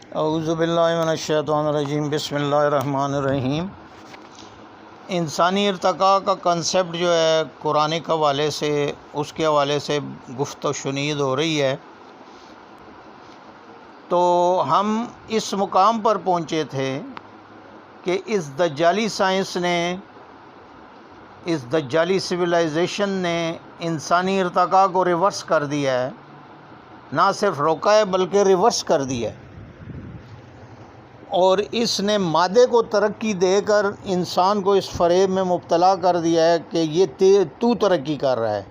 اعوذ باللہ من الشیطان الرجیم، بسم اللہ الرحمن الرحیم۔ انسانی ارتقاء کا کنسیپٹ جو ہے قرآن کے حوالے سے، اس کے حوالے سے گفت و شنید ہو رہی ہے، تو ہم اس مقام پر پہنچے تھے کہ اس دجالی سائنس نے، اس دجالی سویلائزیشن نے انسانی ارتقاء کو ریورس کر دیا ہے، نہ صرف روکا ہے بلکہ ریورس کر دیا ہے، اور اس نے مادے کو ترقی دے کر انسان کو اس فریب میں مبتلا کر دیا ہے کہ یہ تو ترقی کر رہا ہے،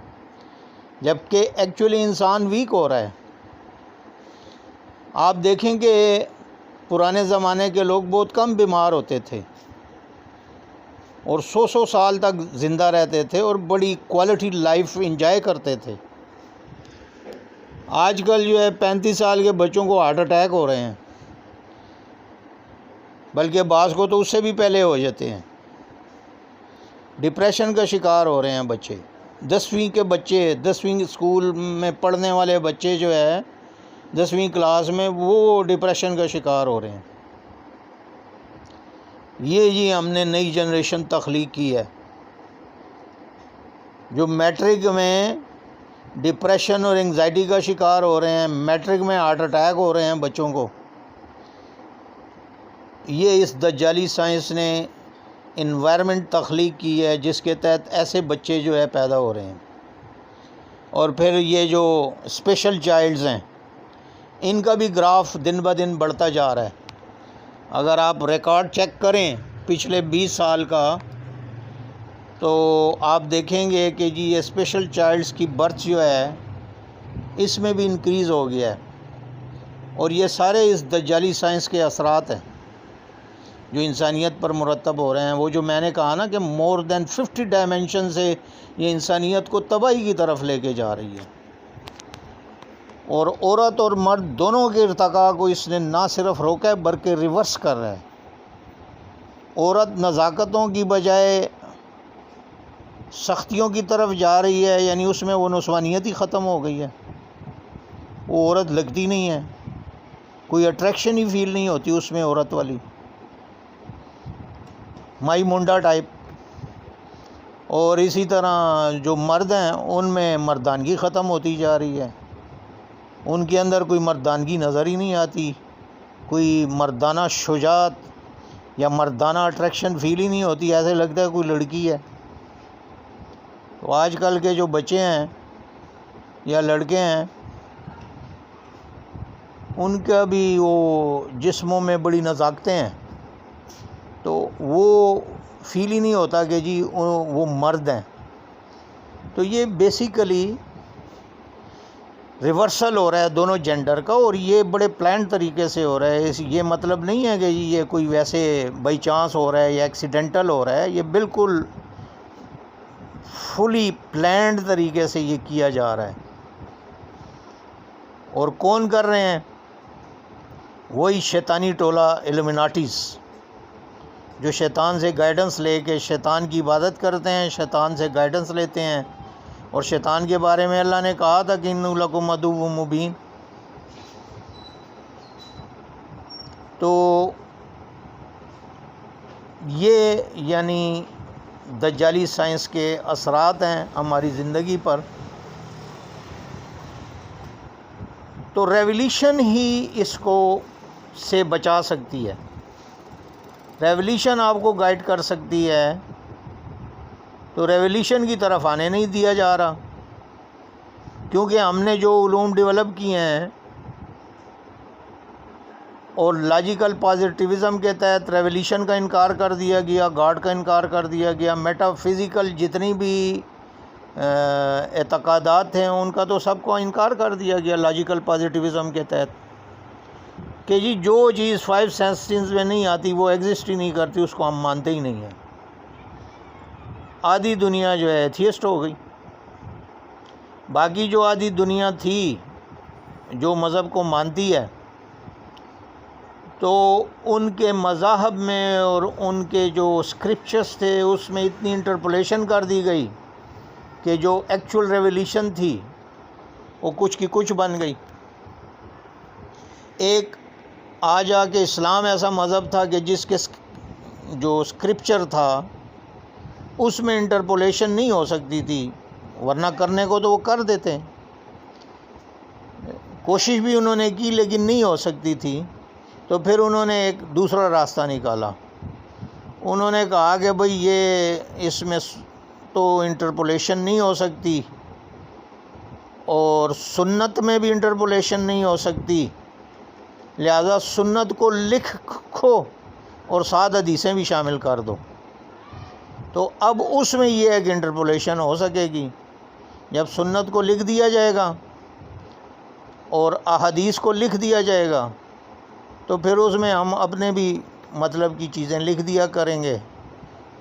جبکہ ایکچولی انسان ویک ہو رہا ہے۔ آپ دیکھیں کہ پرانے زمانے کے لوگ بہت کم بیمار ہوتے تھے اور 100 سال تک زندہ رہتے تھے اور بڑی کوالٹی لائف انجوائے کرتے تھے۔ آج کل جو ہے 35 سال کے بچوں کو ہارٹ اٹیک ہو رہے ہیں، بلکہ بعض کو تو اس سے بھی پہلے ہو جاتے ہیں۔ ڈپریشن کا شکار ہو رہے ہیں بچے، 10ویں کے بچے، 10ویں اسکول میں پڑھنے والے بچے جو ہے 10ویں کلاس میں، وہ ڈپریشن کا شکار ہو رہے ہیں۔ یہ ہم نے نئی جنریشن تخلیق کی ہے جو میٹرک میں ڈپریشن اور انگزائٹی کا شکار ہو رہے ہیں، میٹرک میں ہارٹ اٹیک ہو رہے ہیں بچوں کو۔ یہ اس دجالی سائنس نے انوائرمنٹ تخلیق کی ہے جس کے تحت ایسے بچے جو ہے پیدا ہو رہے ہیں، اور پھر یہ جو اسپیشل چائلڈز ہیں ان کا بھی گراف دن بہ دن بڑھتا جا رہا ہے۔ اگر آپ ریکارڈ چیک کریں پچھلے 20 سال کا تو آپ دیکھیں گے کہ جی یہ اسپیشل چائلڈز کی برتھ جو ہے اس میں بھی انکریز ہو گیا ہے، اور یہ سارے اس دجالی سائنس کے اثرات ہیں جو انسانیت پر مرتب ہو رہے ہیں۔ وہ جو میں نے کہا نا کہ مور دین 50 ڈائمینشن سے یہ انسانیت کو تباہی کی طرف لے کے جا رہی ہے، اور عورت اور مرد دونوں کے ارتقاء کو اس نے نہ صرف روکا ہے بلکہ ریورس کر رہا ہے۔ عورت نزاکتوں کی بجائے سختیوں کی طرف جا رہی ہے، یعنی اس میں وہ نسوانیت ہی ختم ہو گئی ہے، وہ عورت لگتی نہیں ہے، کوئی اٹریکشن ہی فیل نہیں ہوتی اس میں عورت والی، مائی منڈا ٹائپ۔ اور اسی طرح جو مرد ہیں ان میں مردانگی ختم ہوتی جا رہی ہے، ان کے اندر کوئی مردانگی نظر ہی نہیں آتی، کوئی مردانہ شجاعت یا مردانہ اٹریکشن فیل ہی نہیں ہوتی، ایسے لگتا ہے کوئی لڑکی ہے۔ تو آج کل کے جو بچے ہیں یا لڑکے ہیں ان کا بھی وہ جسموں میں بڑی نزاکتیں ہیں، تو وہ فیل ہی نہیں ہوتا کہ جی وہ مرد ہیں۔ تو یہ بیسیکلی ریورسل ہو رہا ہے دونوں جینڈر کا، اور یہ بڑے پلانڈ طریقے سے ہو رہا ہے۔ یہ مطلب نہیں ہے کہ جی یہ کوئی ویسے بائی چانس ہو رہا ہے یا ایکسیڈنٹل ہو رہا ہے، یہ بالکل فلی پلانڈ طریقے سے یہ کیا جا رہا ہے۔ اور کون کر رہے ہیں؟ وہی شیطانی ٹولہ ایلومیناٹیز، جو شیطان سے گائیڈنس لے کے شیطان کی عبادت کرتے ہیں، شیطان سے گائیڈنس لیتے ہیں، اور شیطان کے بارے میں اللہ نے کہا تھا کہ اِنَّهُ لَكُمْ عَدُوٌّ مُّبِينٌ۔ تو یہ یعنی دجالی سائنس کے اثرات ہیں ہماری زندگی پر۔ تو ریولیوشن ہی اس کو سے بچا سکتی ہے، ریولیوشن آپ کو گائیڈ کر سکتی ہے، تو ریولیوشن کی طرف آنے نہیں دیا جا رہا، کیونکہ ہم نے جو علوم ڈیولپ کیے ہیں اور لاجیکل پازیٹیوزم کے تحت ریولیوشن کا انکار کر دیا گیا، گاڈ کا انکار کر دیا گیا، میٹا فزیکل جتنی بھی اعتقادات ہیں ان کا تو سب کو انکار کر دیا گیا لاجیکل پازیٹیوزم کے تحت، کہ جی جو چیز 5 سینسز میں نہیں آتی وہ ایگزسٹ ہی نہیں کرتی، اس کو ہم مانتے ہی نہیں ہیں۔ آدھی دنیا جو ہے ایتھیسٹ ہو گئی، باقی جو آدھی دنیا تھی جو مذہب کو مانتی ہے، تو ان کے مذاہب میں اور ان کے جو اسکرپچرس تھے اس میں اتنی انٹرپولیشن کر دی گئی کہ جو ایکچول ریولیوشن تھی وہ کچھ کی کچھ بن گئی۔ ایک آج آ کے اسلام ایسا مذہب تھا کہ جس کے جو اسکرپچر تھا اس میں انٹرپولیشن نہیں ہو سکتی تھی، ورنہ کرنے کو تو وہ کر دیتے، کوشش بھی انہوں نے کی لیکن نہیں ہو سکتی تھی۔ تو پھر انہوں نے ایک دوسرا راستہ نکالا، انہوں نے کہا کہ بھئی یہ اس میں تو انٹرپولیشن نہیں ہو سکتی اور سنت میں بھی انٹرپولیشن نہیں ہو سکتی، لہذا سنت کو لکھو اور 7 حدیثیں بھی شامل کر دو۔ تو اب اس میں یہ ہے کہ انٹرپولیشن ہو سکے گی، جب سنت کو لکھ دیا جائے گا اور احادیث کو لکھ دیا جائے گا تو پھر اس میں ہم اپنے بھی مطلب کی چیزیں لکھ دیا کریں گے،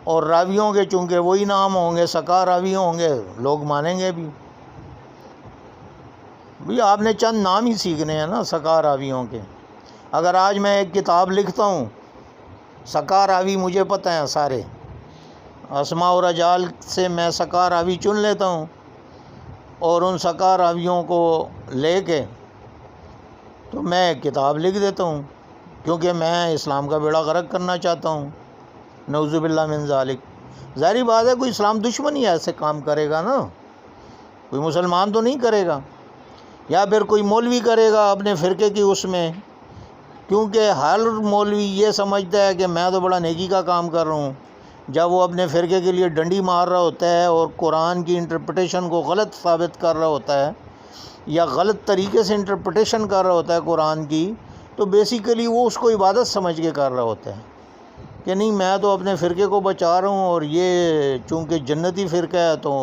اور راویوں کے چونکہ وہی نام ہوں گے، سکا راوی ہوں گے، لوگ مانیں گے بھی۔ بھی آپ نے چند نام ہی سیکھنے ہیں نا سکا راویوں کے۔ اگر آج میں ایک کتاب لکھتا ہوں، سکا راوی مجھے پتہ ہیں سارے، اسماء و رجال سے میں سکا راوی چن لیتا ہوں اور ان سکا راویوں کو لے کے تو میں ایک کتاب لکھ دیتا ہوں، کیونکہ میں اسلام کا بیڑا غرق کرنا چاہتا ہوں، نعوذ باللہ من ذالک۔ ظاہری بات ہے کوئی اسلام دشمن ہی ایسے کام کرے گا نا، کوئی مسلمان تو نہیں کرے گا، یا پھر کوئی مولوی کرے گا اپنے فرقے کی اس میں، کیونکہ ہر مولوی یہ سمجھتا ہے کہ میں تو بڑا نیکی کا کام کر رہا ہوں، جب وہ اپنے فرقے کے لیے ڈنڈی مار رہا ہوتا ہے اور قرآن کی انٹرپریٹیشن کو غلط ثابت کر رہا ہوتا ہے یا غلط طریقے سے انٹرپریٹیشن کر رہا ہوتا ہے قرآن کی، تو بیسیکلی وہ اس کو عبادت سمجھ کے کر رہا ہوتا ہے کہ نہیں میں تو اپنے فرقے کو بچا رہا ہوں اور یہ چونکہ جنتی فرقہ ہے تو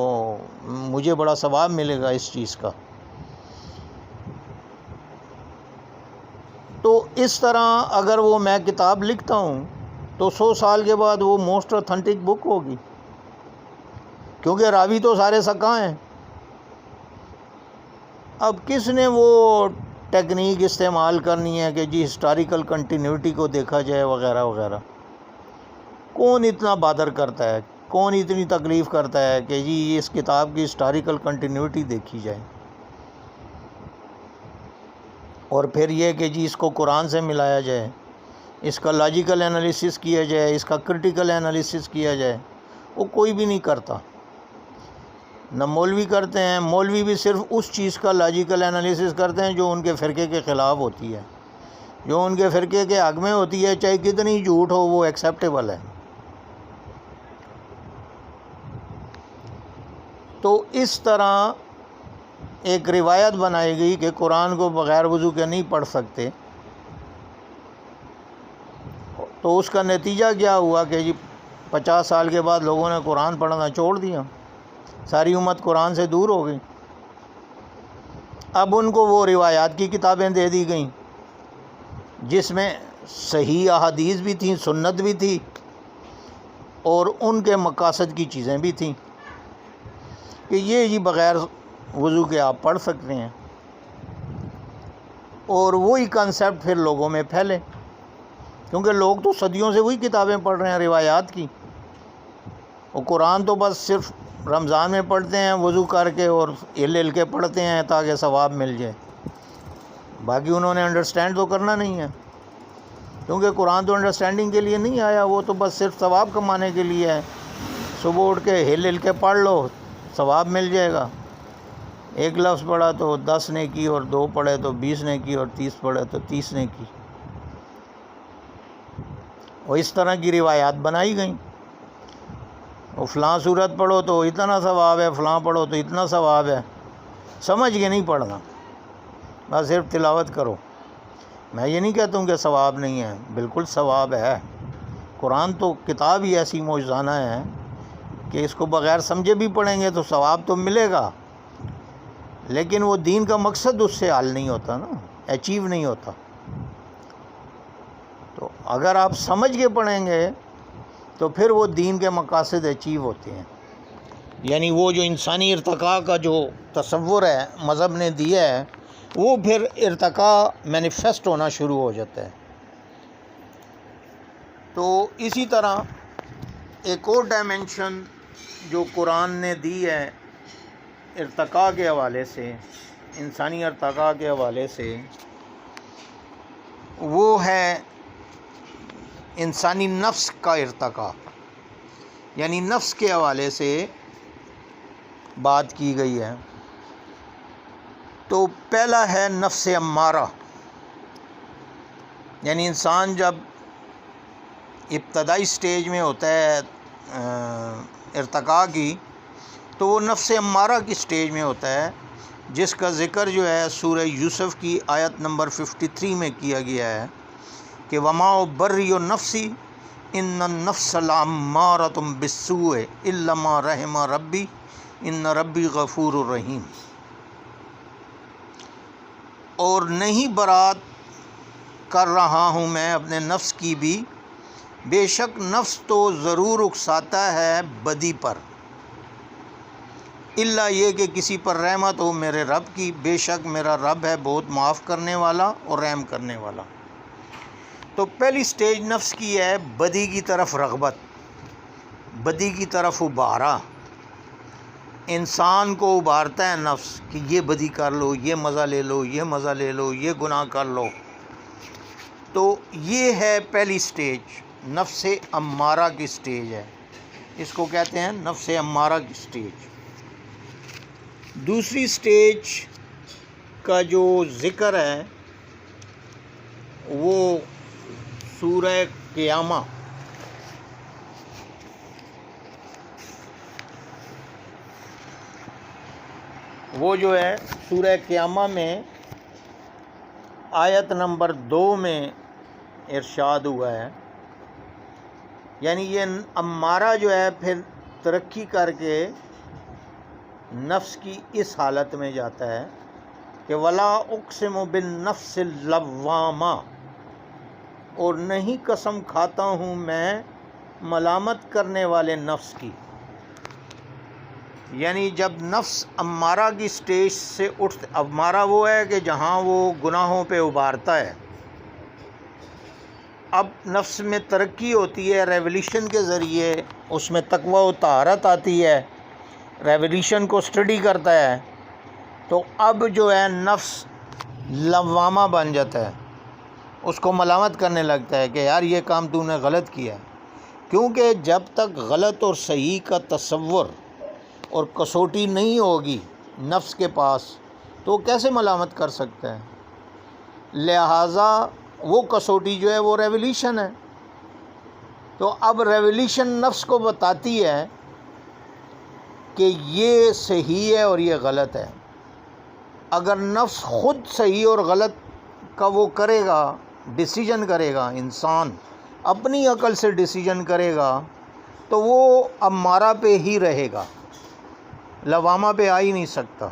مجھے بڑا ثواب ملے گا اس چیز کا۔ تو اس طرح اگر وہ میں کتاب لکھتا ہوں تو 100 سال کے بعد وہ موسٹ اتھینٹک بک ہوگی، کیونکہ راوی تو سارے سکا ہیں۔ اب کس نے وہ ٹیکنیک استعمال کرنی ہے کہ جی ہسٹوریکل کنٹینیوٹی کو دیکھا جائے وغیرہ وغیرہ؟ کون اتنا بادر کرتا ہے، کون اتنی تکلیف کرتا ہے کہ جی اس کتاب کی ہسٹوریکل کنٹینیوٹی دیکھی جائے، اور پھر یہ کہ جی اس کو قرآن سے ملایا جائے، اس کا لاجیکل انالیسس کیا جائے، اس کا کرٹیکل انالیسس کیا جائے، وہ کوئی بھی نہیں کرتا، نہ مولوی کرتے ہیں۔ مولوی بھی صرف اس چیز کا لاجیکل انالیسس کرتے ہیں جو ان کے فرقے کے خلاف ہوتی ہے، جو ان کے فرقے کے حق میں ہوتی ہے، چاہے کتنی جھوٹ ہو وہ ایکسیپٹیبل ہے۔ تو اس طرح ایک روایت بنائی گئی کہ قرآن کو بغیر وضو کے نہیں پڑھ سکتے، تو اس کا نتیجہ کیا ہوا کہ جی 50 سال کے بعد لوگوں نے قرآن پڑھنا چھوڑ دیا، ساری امت قرآن سے دور ہو گئی۔ اب ان کو وہ روایات کی کتابیں دے دی گئیں جس میں صحیح احادیث بھی تھیں، سنت بھی تھی، اور ان کے مقاصد کی چیزیں بھی تھیں کہ یہ جی بغیر وضو کے آپ پڑھ سکتے ہیں، اور وہی کنسیپٹ پھر لوگوں میں پھیلے، کیونکہ لوگ تو صدیوں سے وہی کتابیں پڑھ رہے ہیں روایات کی، اور قرآن تو بس صرف رمضان میں پڑھتے ہیں وضو کر کے اور ہل کے پڑھتے ہیں تاکہ ثواب مل جائے، باقی انہوں نے انڈرسٹینڈ تو کرنا نہیں ہے، کیونکہ قرآن تو انڈرسٹینڈنگ کے لیے نہیں آیا، وہ تو بس صرف ثواب کمانے کے لیے ہے۔ صبح اٹھ کے ہل کے پڑھ لو ثواب مل جائے گا، 1 لفظ پڑھا تو 10 نے کی، اور 2 پڑھے تو 20 نے کی، اور 30 پڑھے تو 30 نے کی، اور اس طرح کی روایات بنائی گئیں۔ اور فلاں صورت پڑھو تو اتنا ثواب ہے، فلاں پڑھو تو اتنا ثواب ہے، سمجھ کے نہیں پڑھنا، بس صرف تلاوت کرو۔ میں یہ نہیں کہتا ہوں کہ ثواب نہیں ہے، بالکل ثواب ہے، قرآن تو کتاب ہی ایسی معجزانہ ہے کہ اس کو بغیر سمجھے بھی پڑھیں گے تو ثواب تو ملے گا، لیکن وہ دین کا مقصد اس سے حل نہیں ہوتا نا، اچیو نہیں ہوتا۔ تو اگر آپ سمجھ کے پڑھیں گے تو پھر وہ دین کے مقاصد اچیو ہوتے ہیں، یعنی وہ جو انسانی ارتقاء کا جو تصور ہے مذہب نے دیا ہے وہ پھر ارتقاء مینیفیسٹ ہونا شروع ہو جاتا ہے۔ تو اسی طرح ایک اور ڈائمنشن جو قرآن نے دی ہے ارتقاء کے حوالے سے، انسانی ارتقاء کے حوالے سے، وہ ہے انسانی نفس کا ارتقا، یعنی نفس کے حوالے سے بات کی گئی ہے۔ تو پہلا ہے نفس امارہ، یعنی انسان جب ابتدائی سٹیج میں ہوتا ہے ارتقاء کی، تو وہ نفس امارہ کی سٹیج میں ہوتا ہے، جس کا ذکر جو ہے سورہ یوسف کی آیت نمبر 53 میں کیا گیا ہے کہ وما ابرئ نفسی ان النفس لامارۃ بالسوء الا ما رحم ربی ان ربی غفور الرحیم۔ اور نہیں برات کر رہا ہوں میں اپنے نفس کی بھی، بے شک نفس تو ضرور اکساتا ہے بدی پر، الا یہ کہ کسی پر رحمت ہو میرے رب کی، بے شک میرا رب ہے بہت معاف کرنے والا اور رحم کرنے والا۔ تو پہلی سٹیج نفس کی ہے بدی کی طرف رغبت، بدی کی طرف ابھارا، انسان کو ابھارتا ہے نفس کہ یہ بدی کر لو، یہ مزہ لے لو، یہ مزہ لے لو، یہ گناہ کر لو۔ تو یہ ہے پہلی سٹیج، نفس امارہ کی سٹیج ہے، اس کو کہتے ہیں نفس امارہ کی سٹیج۔ دوسری سٹیج کا جو ذکر ہے وہ سورہ قیامہ، وہ جو ہے سورہ قیامہ میں آیت نمبر 2 میں ارشاد ہوا ہے، یعنی یہ امارہ جو ہے پھر ترقی کر کے نفس کی اس حالت میں جاتا ہے کہ ولا اقسم بالنفس اللوامہ، اور نہیں قسم کھاتا ہوں میں ملامت کرنے والے نفس کی۔ یعنی جب نفس امارہ کی سٹیج سے امارہ وہ ہے کہ جہاں وہ گناہوں پہ ابھارتا ہے، اب نفس میں ترقی ہوتی ہے ریولیوشن کے ذریعے، اس میں تقوی و طہارت آتی ہے، ریولیوشن کو سٹڈی کرتا ہے، تو اب جو ہے نفس لوامہ بن جاتا ہے، اس کو ملامت کرنے لگتا ہے کہ یار یہ کام تو نے غلط کیا ہے، کیونکہ جب تک غلط اور صحیح کا تصور اور کسوٹی نہیں ہوگی نفس کے پاس تو کیسے ملامت کر سکتا ہے؟ لہٰذا وہ کسوٹی جو ہے وہ ریولیوشن ہے۔ تو اب ریولیوشن نفس کو بتاتی ہے کہ یہ صحیح ہے اور یہ غلط ہے۔ اگر نفس خود صحیح اور غلط کا وہ کرے گا، ڈیسیجن کرے گا، انسان اپنی عقل سے ڈیسیجن کرے گا، تو وہ امارہ پہ ہی رہے گا، لوامہ پہ آ ہی نہیں سکتا۔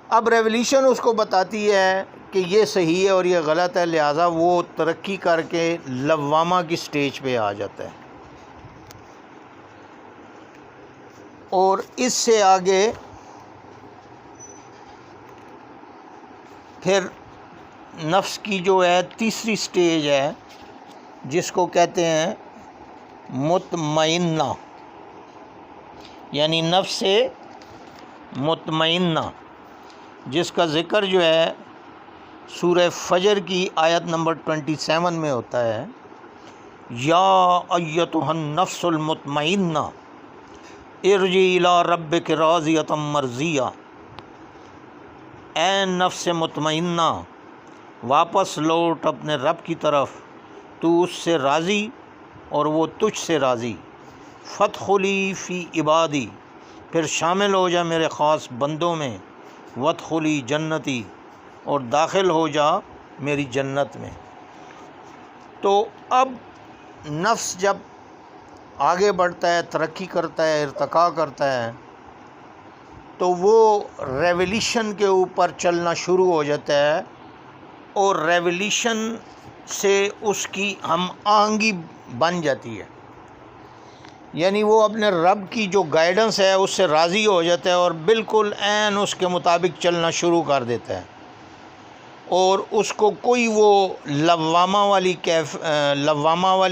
اب ریولیوشن اس کو بتاتی ہے کہ یہ صحیح ہے اور یہ غلط ہے، لہٰذا وہ ترقی کر کے لوامہ کی سٹیج پہ آ جاتا ہے۔ اور اس سے آگے پھر نفس کی جو ہے تیسری سٹیج ہے، جس کو کہتے ہیں مطمئنہ، یعنی نفس مطمئنہ، جس کا ذکر جو ہے سورہ فجر کی آیت نمبر 27 میں ہوتا ہے، یا ایتھا النفس المطمئنہ ارجعی الی ربک راضیۃ مرضیہ، اے نفس مطمئنہ واپس لوٹ اپنے رب کی طرف، تو اس سے راضی اور وہ تجھ سے راضی، فادخلی فی عبادی، پھر شامل ہو جا میرے خاص بندوں میں، وادخلی جنتی، اور داخل ہو جا میری جنت میں۔ تو اب نفس جب آگے بڑھتا ہے، ترقی کرتا ہے، ارتقاء کرتا ہے، تو وہ ریولیوشن کے اوپر چلنا شروع ہو جاتا ہے، اور ریولیوشن سے اس کی ہم آہنگی بن جاتی ہے، یعنی وہ اپنے رب کی جو گائیڈنس ہے اس سے راضی ہو جاتا ہے اور بالکل عین اس کے مطابق چلنا شروع کر دیتا ہے، اور اس کو کوئی وہ لوامہ والی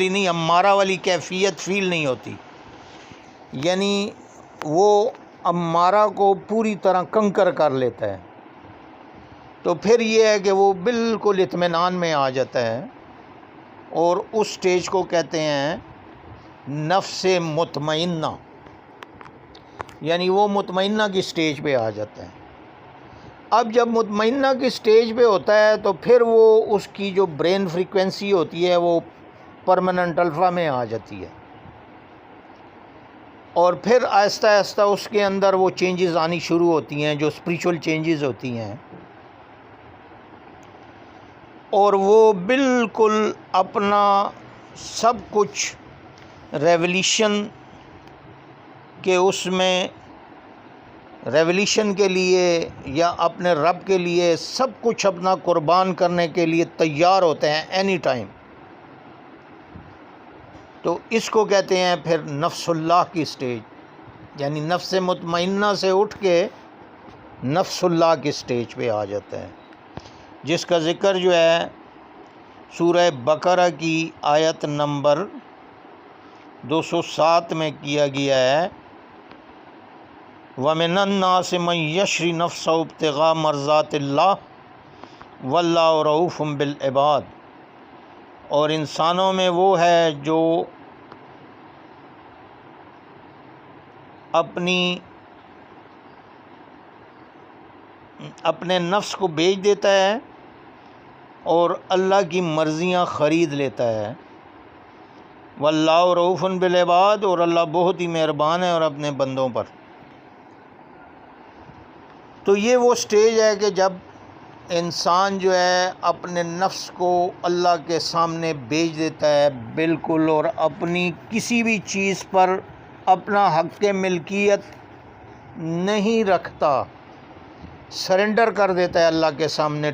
نہیں، امارہ والی کیفیت فیل نہیں ہوتی، یعنی وہ امارہ کو پوری طرح کنکر کر لیتا ہے۔ تو پھر یہ ہے کہ وہ بالکل اطمینان میں آ جاتا ہے اور اس سٹیج کو کہتے ہیں نفس مطمئنہ، یعنی وہ مطمئنہ کی سٹیج پہ آ جاتا ہے۔ اب جب مطمئنہ کی سٹیج پہ ہوتا ہے تو پھر وہ اس کی جو برین فریکوینسی ہوتی ہے وہ پرماننٹ الفا میں آ جاتی ہے، اور پھر آہستہ آہستہ اس کے اندر وہ چینجز آنی شروع ہوتی ہیں جو اسپریچول چینجز ہوتی ہیں، اور وہ بالکل اپنا سب کچھ ریولیوشن کے اس میں ریولیوشن کے لیے یا اپنے رب کے لیے سب کچھ اپنا قربان کرنے کے لیے تیار ہوتے ہیں اینی ٹائم۔ تو اس کو کہتے ہیں پھر نفس اللہ کی سٹیج، یعنی نفس مطمئنہ سے اٹھ کے نفس اللہ کی سٹیج پہ آ جاتا ہے، جس کا ذکر جو ہے سورہ بقرہ کی آیت نمبر 207 میں کیا گیا ہے، وَمِنَ النَّاسِ مَن يَشْرِي نَفْسَهُ ابْتِغَاءَ مَرْضَاتِ اللَّهِ وَاللَّهُ رَءُوفٌ بِالْعِبَادِ، اور انسانوں میں وہ ہے جو اپنے نفس کو بیچ دیتا ہے اور اللہ کی مرضیاں خرید لیتا ہے، وَاللَّهُ رَءُوفٌ بِالْعِبَادِ، اور اللہ بہت ہی مہربان ہے اور اپنے بندوں پر۔ تو یہ وہ سٹیج ہے کہ جب انسان جو ہے اپنے نفس کو اللہ کے سامنے بیچ دیتا ہے بالکل، اور اپنی کسی بھی چیز پر اپنا حق ملکیت نہیں رکھتا، سرنڈر کر دیتا ہے اللہ کے سامنے،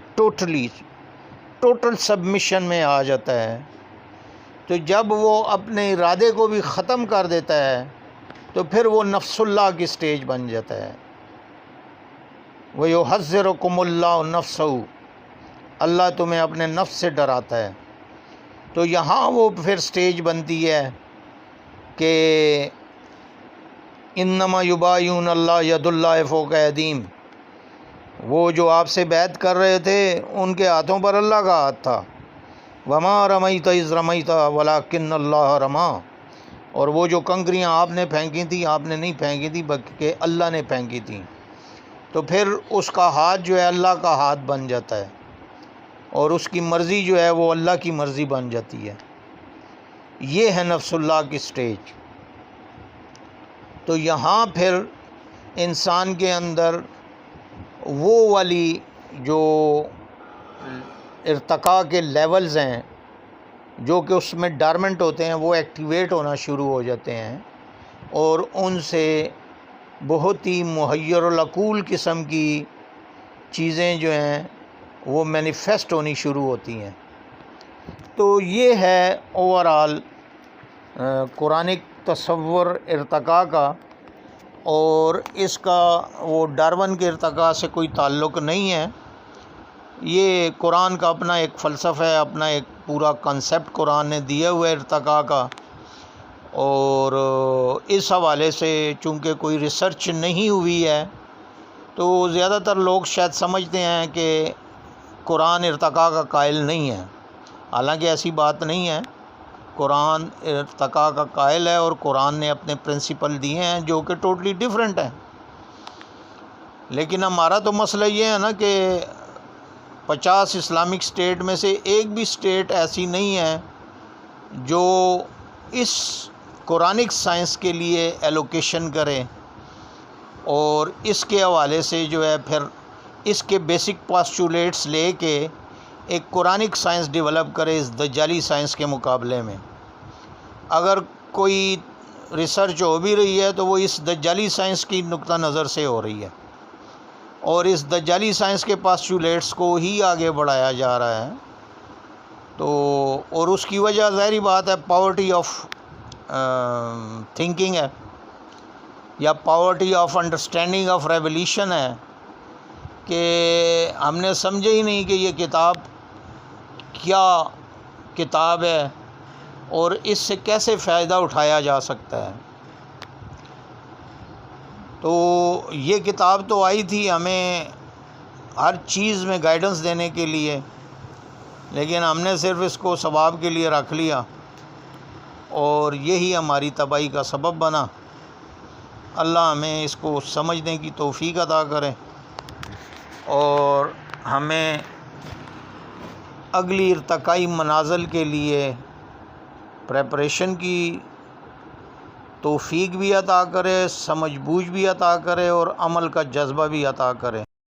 ٹوٹل سبمیشن میں آ جاتا ہے۔ تو جب وہ اپنے ارادے کو بھی ختم کر دیتا ہے تو پھر وہ نفس اللہ کی سٹیج بن جاتا ہے۔ وَيُحَذِّرُكُمُ اللَّهُ نَفْسَهُ، اللہ تمہیں اپنے نفس سے ڈراتا ہے۔ تو یہاں وہ پھر سٹیج بنتی ہے کہ انما یبایعون اللہ ید اللہ فوق ایدیہم، وہ جو آپ سے بیعت کر رہے تھے ان کے ہاتھوں پر اللہ کا ہاتھ تھا، وما رمیت اذ رمیت ولکن اللہ رما، اور وہ جو کنکریاں آپ نے پھینکی تھیں آپ نے نہیں پھینکی تھی بلکہ اللہ نے پھینکی تھیں۔ تو پھر اس کا ہاتھ جو ہے اللہ کا ہاتھ بن جاتا ہے، اور اس کی مرضی جو ہے وہ اللہ کی مرضی بن جاتی ہے۔ یہ ہے نفس اللہ کی سٹیج۔ تو یہاں پھر انسان کے اندر وہ والی جو ارتقاء کے لیولز ہیں جو کہ اس میں ڈارمنٹ ہوتے ہیں وہ ایکٹیویٹ ہونا شروع ہو جاتے ہیں، اور ان سے بہت ہی محیر العقول قسم کی چیزیں جو ہیں وہ مینیفیسٹ ہونی شروع ہوتی ہیں۔ تو یہ ہے اوورآل قرآنک تصور ارتقاء کا، اور اس کا وہ ڈارون کے ارتقاء سے کوئی تعلق نہیں ہے۔ یہ قرآن کا اپنا ایک فلسفہ ہے، اپنا ایک پورا کنسیپٹ قرآن نے دیا ہوا ہے ارتقاء کا، اور اس حوالے سے چونکہ کوئی ریسرچ نہیں ہوئی ہے تو زیادہ تر لوگ شاید سمجھتے ہیں کہ قرآن ارتقاء کا قائل نہیں ہے، حالانکہ ایسی بات نہیں ہے۔ قرآن ارتقاء کا قائل ہے، اور قرآن نے اپنے پرنسپل دیے ہیں جو کہ ٹوٹلی ڈیفرنٹ ہیں۔ لیکن ہمارا تو مسئلہ یہ ہے نا کہ 50 اسلامک سٹیٹ میں سے ایک بھی سٹیٹ ایسی نہیں ہے جو اس قرآنک سائنس کے لیے ایلوکیشن کرے، اور اس کے حوالے سے جو ہے پھر اس کے بیسک پاسچولیٹس لے کے ایک قرآنک سائنس ڈیولپ کرے اس دجالی سائنس کے مقابلے میں۔ اگر کوئی ریسرچ ہو بھی رہی ہے تو وہ اس دجالی سائنس کی نقطہ نظر سے ہو رہی ہے، اور اس دجالی سائنس کے پاسچولیٹس کو ہی آگے بڑھایا جا رہا ہے۔ تو اور اس کی وجہ ظاہری بات ہے پاورٹی آف تھنکنگ ہے، یا poverty of understanding of revolution ہے، کہ ہم نے سمجھے ہی نہیں کہ یہ کتاب کیا کتاب ہے اور اس سے کیسے فائدہ اٹھایا جا سکتا ہے۔ تو یہ کتاب تو آئی تھی ہمیں ہر چیز میں گائیڈنس دینے کے لیے، لیکن ہم نے صرف اس کو ثواب کے لیے رکھ لیا اور یہی ہماری تباہی کا سبب بنا۔ اللہ ہمیں اس کو سمجھنے کی توفیق عطا کرے اور ہمیں اگلی ارتقائی منازل کے لیے پریپریشن کی توفیق بھی عطا کرے، سمجھ بوجھ بھی عطا کرے اور عمل کا جذبہ بھی عطا کرے۔